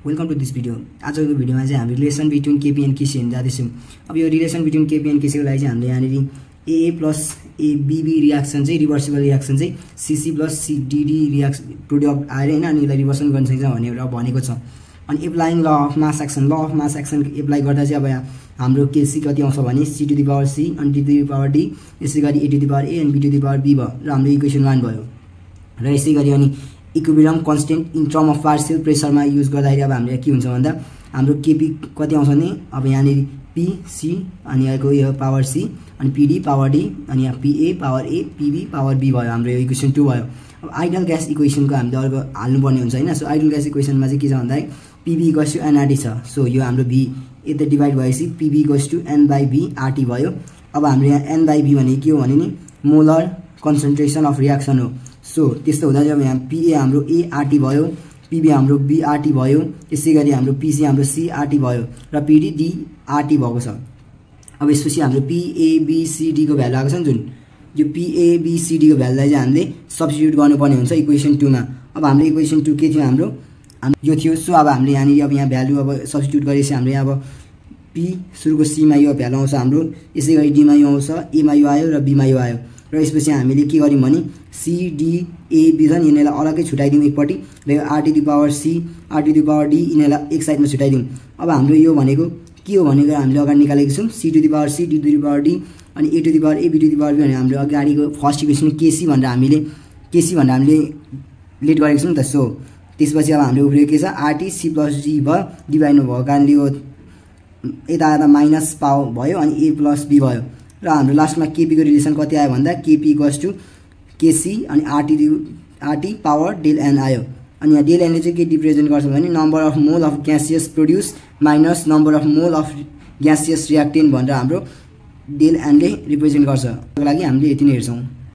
Welcome two this video. आजको भिडियोमा चाहिँ हामी relation between KP and KC हेर्न जाँदैछौँ। अब यो रिलेसन बिट्विन केपी एन्ड केसीको लागि चाहिँ हामीले यहाँनिर ए प्लस एबीबी रियाक्सन चाहिँ रिभर्सिबल रियाक्सन चाहिँ CC plus CDD reaction product आएर हैन अनि यसलाई रिभर्सन गर्न सकिन्छ भनेर भनेको छ। अनि applying law of mass action apply गर्दा चाहिँ अब हाम्रो केसी कति आउँछ भने C to the power C अनि D to the power D, यसै गरी A to the power A अनि B to the power B भयो र हाम्रो इक्वेसन 1 भयो। र यसै गरी अनि equilibrium constant in term of partial प्रेसरमा युज गर्दाखेरि अब हामीले के हुन्छ भन्दा हाम्रो केपी कति आउँछ भने अब यहाँनिर पी सी अनि यहाँको यो पावर सी अनि पीडी पावर डी अनि यहाँ PA power A PB power B भयो। हाम्रो यो इक्वेसन 2 भयो। अब आइडियल ग्यास इक्वेसनको हामीले अर्को हाल्नुपर्ने हुन्छ हैन। सो आइडियल ग्यास इक्वेसनमा चाहिँ के छ भन्दाखेरि पीबी इक्वल्स टु एनआरटी छ। सो यो हाम्रो बी यता डिभाइड भएपछि PB equals to N by B RT भयो। अब हाम्रो यहाँ एन बाई बी भने के हो भने नि मोलर कन्सन्ट्रेसन अफ रियाक्सन हो। सो त्यस्तो हुँदा चाहिँ अब यहाँ पीए हाम्रो ए आरटी भयो, पीबी हाम्रो बी आरटी भयो, त्यसै गरी हाम्रो पीसी हाम्रो सी आरटी भयो र पीडी डी आरटी भएको छ। अब यसपछि हाम्रो पीएबीसीडी को भ्यालु आएको छ नि जुन यो पीएबीसीडी को भ्यालुलाई चाहिँ हामीले सब्स्टिट्युट गर्नुपर्ने हुन्छ इक्वेसन 2 मा। अब हाम्रो इक्वेसन 2 के थियो हाम्रो यो थियो। सो अब हामीले यहाँनिर अब यहाँ भ्यालु अब सब्स्टिट्युट गरेपछि हाम्रो यहाँ अब पी सुरुको सी मा यो भ्यालु आउँछ हाम्रो, यसै गरी डी मा यो आउँछ, ए मा यो आयो र बी मा यो आयो। र यसपछि हामीले के गर्यौं भने सी डी ए बी छन् यिनीलाई अलग्गै छुटाइदिउँ एकपट्टि र यो R to the power C R to the power D यिनीलाई एक साइडमा छुटाइदिउँ। अब हाम्रो यो भनेको के हो भनेको हामीले अगाडि निकालेको छौँ C to the power C D to the power D अनि A to the power A B to the power B भने हाम्रो अगाडिको फर्स्ट इक्वेसन केसी भनेर हामीले लेट गरेको छौँ नि त। सो त्यसपछि अब हाम्रो उब्रियो के छ आरटी सी प्लस डी भयो, डिभाइड भएको कारणले यो यता यता माइनस पावर भयो अनि ए प्लस बी भयो। र हाम्रो लास्टमा केपी को रिलेसन कति आयो भन्दा केपी इक्वल्स टु केसी अनि आरटी पावर डेल एन आयो। अनि यहाँ डेल एनले चाहिँ के रिप्रेजेन्ट गर्छ भने number of mole of gaseous produce minus number of mole of gaseous reactant भनेर हाम्रो डेल एनले रिप्रेजेन्ट गर्छ। त्यसको लागि हामीले यति नै हेर्छौँ।